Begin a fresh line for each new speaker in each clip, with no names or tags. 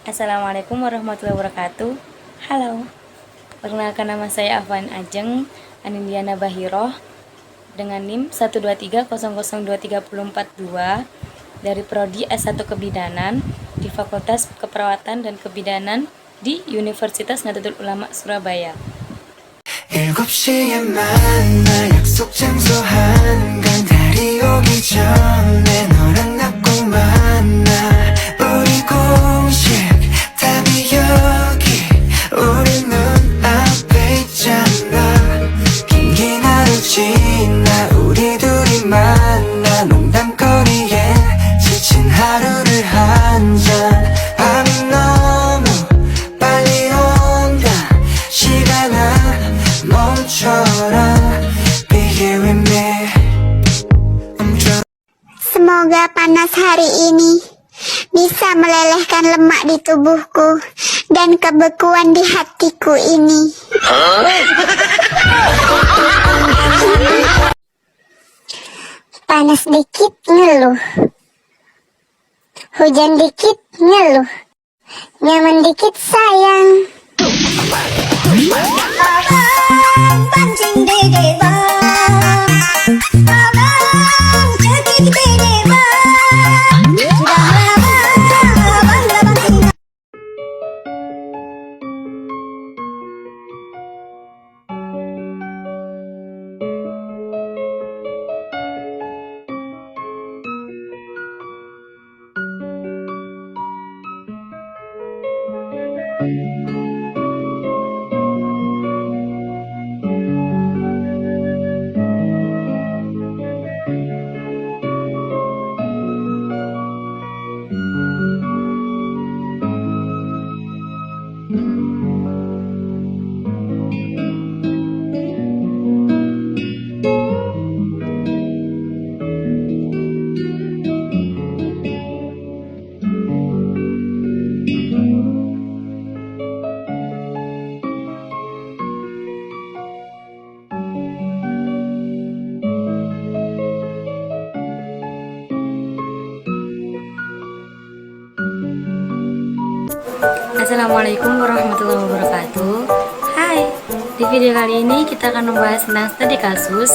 Assalamualaikum warahmatullahi wabarakatuh. Halo, perkenalkan nama saya Afwan Ajeng Anindiana Bahiroh dengan NIM 123002342 dari Prodi S1 Kebidanan di Fakultas Keperawatan dan Kebidanan di Universitas Nahdlatul Ulama Surabaya.
7시에 만나 약속 장소 한강 달이 오기 전에 너랑 나 꼭 만나 우리 공식 답이 여기 우리 눈앞에 있잖아 긴 긴 하루 지나 우리 둘이 만나 농담거리에 지친 하루를 한잔 밤이 너무 빨리 온다 시간아 멈춰라 Be here with me
Semoga panas hari ini bisa melelehkan lemak di tubuhku dan kebekuan di hatiku ini. Panas dikit ngeluh, hujan dikit ngeluh, nyaman dikit sayang. Abang pancing dede bang, abang cetik dede bang, sudah lama abang gak pancing.
Assalamualaikum warahmatullahi wabarakatuh. Hai, di video kali ini kita akan membahas tentang studi kasus,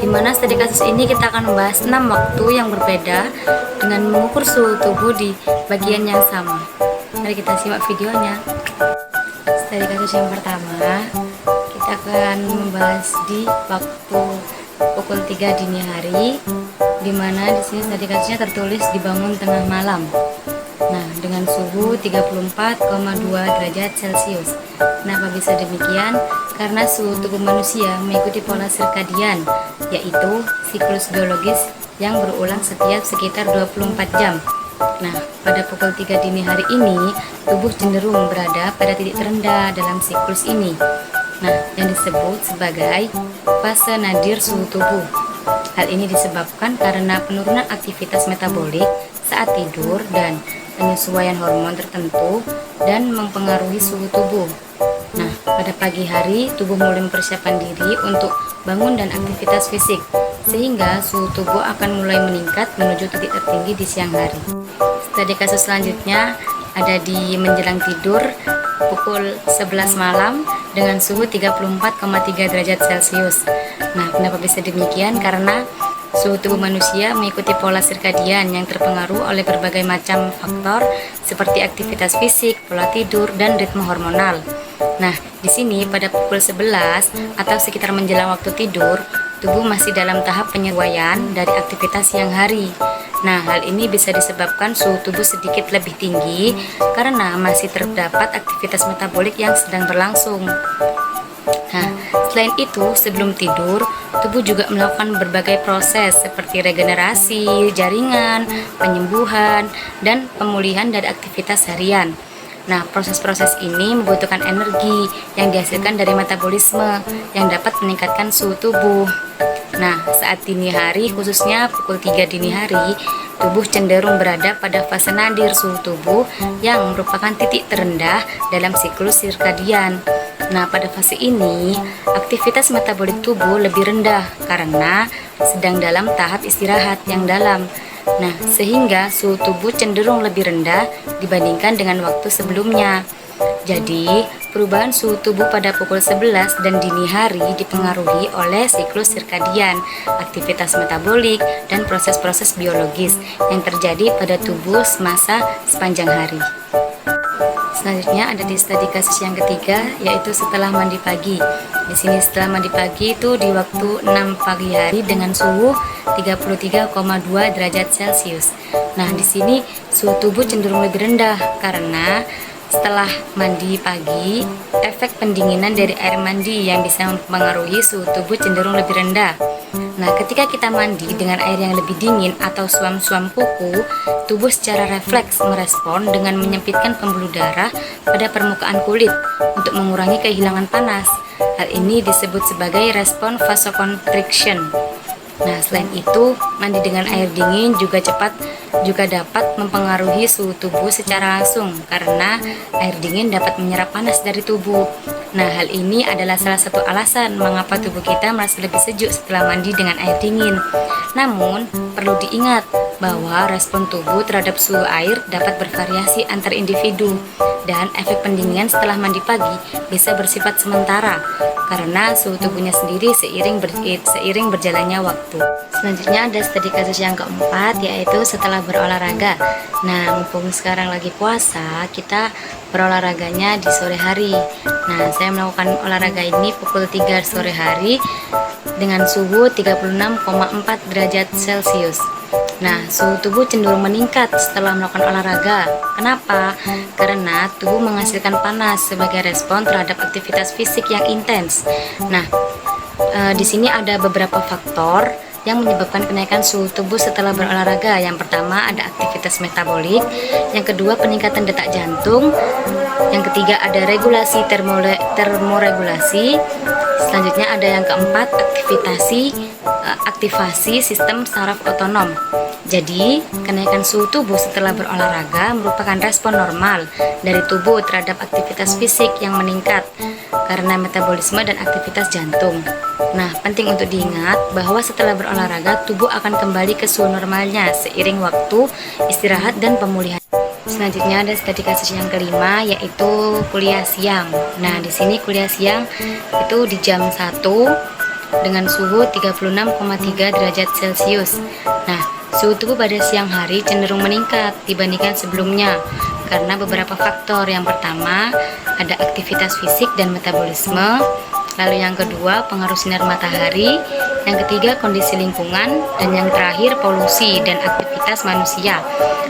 di mana studi kasus ini kita akan membahas 6 waktu yang berbeda dengan mengukur suhu tubuh di bagian yang sama. Mari kita simak videonya. Studi kasus yang pertama, kita akan membahas di waktu pukul 3 dini hari, di mana di sini studi kasusnya tertulis dibangun tengah malam. Nah, dengan suhu 34,2 derajat Celcius. Kenapa bisa demikian? Karena suhu tubuh manusia mengikuti pola sirkadian, yaitu siklus biologis yang berulang setiap sekitar 24 jam. Nah, pada pukul 3 dini hari ini, tubuh cenderung berada pada titik terendah dalam siklus ini. Nah, yang disebut sebagai fase nadir suhu tubuh. Hal ini disebabkan karena penurunan aktivitas metabolik saat tidur dan penyesuaian hormon tertentu dan mempengaruhi suhu tubuh. Nah, pada pagi hari tubuh mulai mempersiapkan diri untuk bangun dan aktivitas fisik, sehingga suhu tubuh akan mulai meningkat menuju titik tertinggi di siang hari. Studi kasus selanjutnya ada di menjelang tidur pukul 11 malam dengan suhu 34,3 derajat Celcius. Nah, kenapa bisa demikian? Karena suhu tubuh manusia mengikuti pola sirkadian yang terpengaruh oleh berbagai macam faktor seperti aktivitas fisik, pola tidur, dan ritme hormonal. Nah, di sini pada pukul 11 atau sekitar menjelang waktu tidur, tubuh masih dalam tahap penyesuaian dari aktivitas siang hari. Nah, hal ini bisa disebabkan suhu tubuh sedikit lebih tinggi karena masih terdapat aktivitas metabolik yang sedang berlangsung. Nah, selain itu, sebelum tidur, tubuh juga melakukan berbagai proses seperti regenerasi, jaringan, penyembuhan, dan pemulihan dari aktivitas harian. Nah, proses-proses ini membutuhkan energi yang dihasilkan dari metabolisme yang dapat meningkatkan suhu tubuh. Nah, saat dini hari, khususnya pukul 3 dini hari, tubuh cenderung berada pada fase nadir suhu tubuh yang merupakan titik terendah dalam siklus sirkadian. Nah, pada fase ini, aktivitas metabolik tubuh lebih rendah karena sedang dalam tahap istirahat yang dalam. Nah, sehingga suhu tubuh cenderung lebih rendah dibandingkan dengan waktu sebelumnya. Jadi, perubahan suhu tubuh pada pukul 11 dan dini hari dipengaruhi oleh siklus sirkadian, aktivitas metabolik, dan proses-proses biologis yang terjadi pada tubuh semasa sepanjang hari. Selanjutnya ada di studi kasus yang ketiga, yaitu setelah mandi pagi. Di sini setelah mandi pagi itu di waktu 6 pagi hari dengan suhu 33,2 derajat Celcius. Nah, di sini suhu tubuh cenderung lebih rendah karena setelah mandi pagi, efek pendinginan dari air mandi yang bisa mempengaruhi suhu tubuh cenderung lebih rendah. Nah, ketika kita mandi dengan air yang lebih dingin atau suam-suam kuku, tubuh secara refleks merespon dengan menyempitkan pembuluh darah pada permukaan kulit untuk mengurangi kehilangan panas. Hal ini disebut sebagai respon vasoconstriction. Nah, selain itu, mandi dengan air dingin juga dapat mempengaruhi suhu tubuh secara langsung karena air dingin dapat menyerap panas dari tubuh. Nah, hal ini adalah salah satu alasan mengapa tubuh kita merasa lebih sejuk setelah mandi dengan air dingin. Namun, perlu diingat bahwa respon tubuh terhadap suhu air dapat bervariasi antar individu dan efek pendinginan setelah mandi pagi bisa bersifat sementara karena suhu tubuhnya sendiri seiring berjalannya waktu. Selanjutnya ada studi kasus yang keempat, yaitu setelah berolahraga. Nah, mumpung sekarang lagi puasa, kita berolahraganya di sore hari. Nah, saya melakukan olahraga ini pukul 3 sore hari dengan suhu 36,4 derajat Celcius. Nah, suhu tubuh cenderung meningkat setelah melakukan olahraga. Kenapa? Karena tubuh menghasilkan panas sebagai respon terhadap aktivitas fisik yang intens. Nah, di sini ada beberapa faktor yang menyebabkan kenaikan suhu tubuh setelah berolahraga. Yang pertama ada aktivitas metabolik, yang kedua peningkatan detak jantung, yang ketiga ada regulasi termoregulasi, selanjutnya ada yang keempat aktivasi sistem saraf otonom. Jadi, kenaikan suhu tubuh setelah berolahraga merupakan respon normal dari tubuh terhadap aktivitas fisik yang meningkat karena metabolisme dan aktivitas jantung. Nah, penting untuk diingat bahwa setelah berolahraga, tubuh akan kembali ke suhu normalnya seiring waktu istirahat dan pemulihan. Selanjutnya ada studi kasus yang kelima, yaitu kuliah siang. Nah, di sini kuliah siang itu di jam 1 dengan suhu 36,3 derajat Celcius. Nah, suhu tubuh pada siang hari cenderung meningkat dibandingkan sebelumnya karena beberapa faktor. Yang pertama, ada aktivitas fisik dan metabolisme. Lalu yang kedua, pengaruh sinar matahari. Yang ketiga, kondisi lingkungan. Dan yang terakhir, polusi dan aktivitas manusia.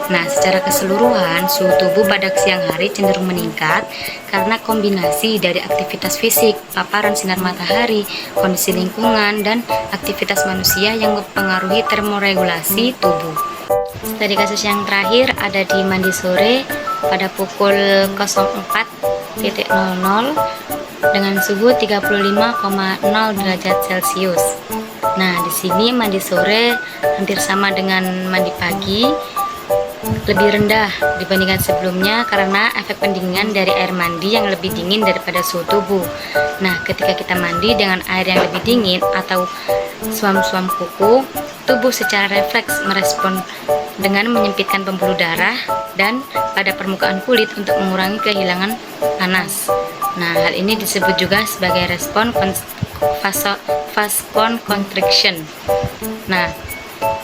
Nah, secara keseluruhan, suhu tubuh pada siang hari cenderung meningkat karena kombinasi dari aktivitas fisik, paparan sinar matahari, kondisi lingkungan, dan aktivitas manusia yang mempengaruhi termoregulasi tubuh. Studi kasus yang terakhir ada di mandi sore pada pukul 04.00 dengan suhu 35,0 derajat Celcius. Nah, di sini mandi sore hampir sama dengan mandi pagi, lebih rendah dibandingkan sebelumnya karena efek pendinginan dari air mandi yang lebih dingin daripada suhu tubuh. Nah, ketika kita mandi dengan air yang lebih dingin atau suam-suam kuku, tubuh secara refleks merespon dengan menyempitkan pembuluh darah dan pada permukaan kulit untuk mengurangi kehilangan panas. Nah, hal ini disebut juga sebagai respon vasoconstriction. Nah,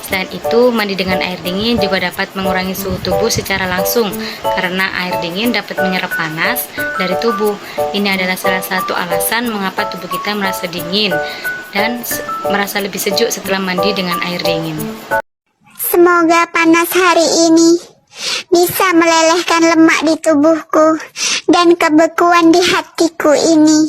selain itu, mandi dengan air dingin juga dapat mengurangi suhu tubuh secara langsung karena air dingin dapat menyerap panas dari tubuh. Ini adalah salah satu alasan mengapa tubuh kita merasa dingin dan merasa lebih sejuk setelah mandi dengan air dingin.
Semoga panas hari ini bisa melelehkan lemak di tubuhku dan kebekuan di hatiku ini.